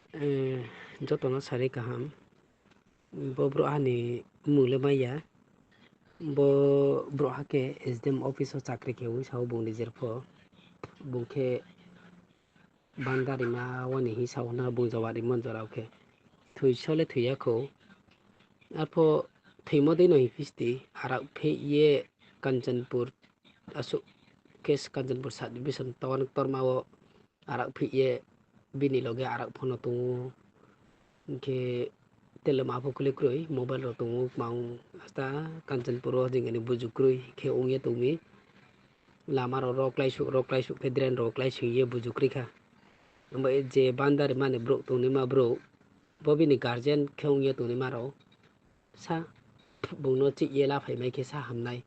Jotono sari kaham bo bro hani mule maya bo bro hake SDM office o chakri ke wi saw bung nizerfo bungke bandari ma wani hi saw na bung jawari mon jorau ke thui sole thuya ko arpo thuimo dei no hi pisti ara phe ye Kanchanpur asuk kes Kanchanpur sub division tawan torma o ara phe ye bini loge ara phono tungu ke telema pho kule kroi mobile ro tungu mang asta Kanchanpur o jingani buju kroi ke ongye tumi lama ro roklai su ke dren roklai su ye buju kri kha amba je bandar mane bro tuni ma bro bobini guardian ke ongye tuni maro sa bungno chi ye la phai mai ke sa hamnai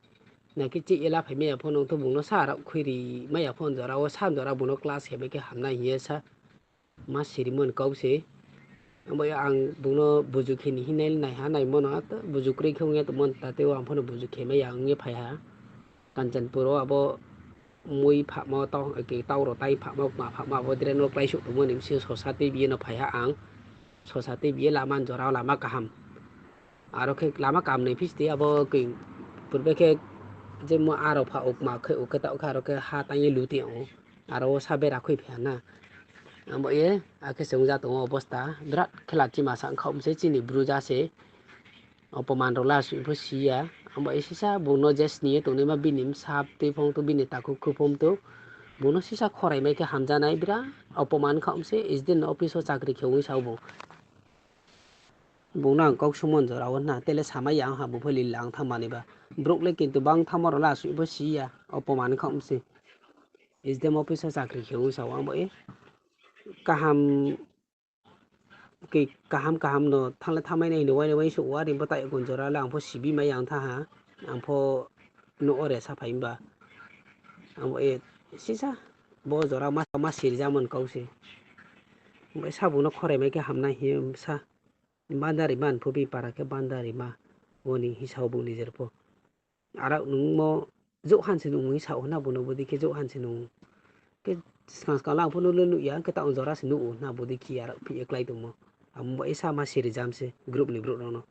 na ki chi ye la phai mai phono to bungno sa ra khuri mai phon jara o sa jara bungno class he mai ke hamnai ye sa ma sirimon kause amba ang bungno buju khini hinai nai ha nai mono at buju kri khong ye to mon ta te ang phono buju khe mai ang ye phai ha Kanchanpur o abo mui pha mo to ke tau ro tai pha ma bo dren ro klai su to mon sim society bi no phai ha ang society bi laman jora lama kaham aro ke lama kam nei pisti abo ke purbe ke je mo aro pha ok ma khe ok ta kharo ke ha ta ye lu ti o aro sabe ra khoi phya na amo ye ake sungja to obosta birat khela chi ma sang khom se chini bruja se opoman ro la su pho sia amo e sisa bono jes ni to ne ma binim sap te phong to bini ta ku khupom to bono sisa khorai mai ke hamja nai bira opoman khom se is din office o chakri kheu sau bo bungna kok sumon jora na tele samai yang ha bu pholi lang thamani ba brokle kintu bang thamor la su pho sia opoman khom se is dem office o chakri kheu sau amo e kaham ke kaham no thangla thamai nei no wai su wa rim batai gon jora lang pho sibi mai yang tha ha ang pho no ore sa phai ba ang e sisa bo jora ma sirja mon kause bai sabu no khore mai ke hamna hi sa bandari man pho bi para ke bandari ma woni hi sau bu ni jerpo ara nung mo jo han se nung hi sau na bu no bu di ke jo han se nung ke skang lang pho no lu ya ke ta jora se nu na bu di ki ara phi eklai tu mo am bai sa ma sirjam se group ni bro no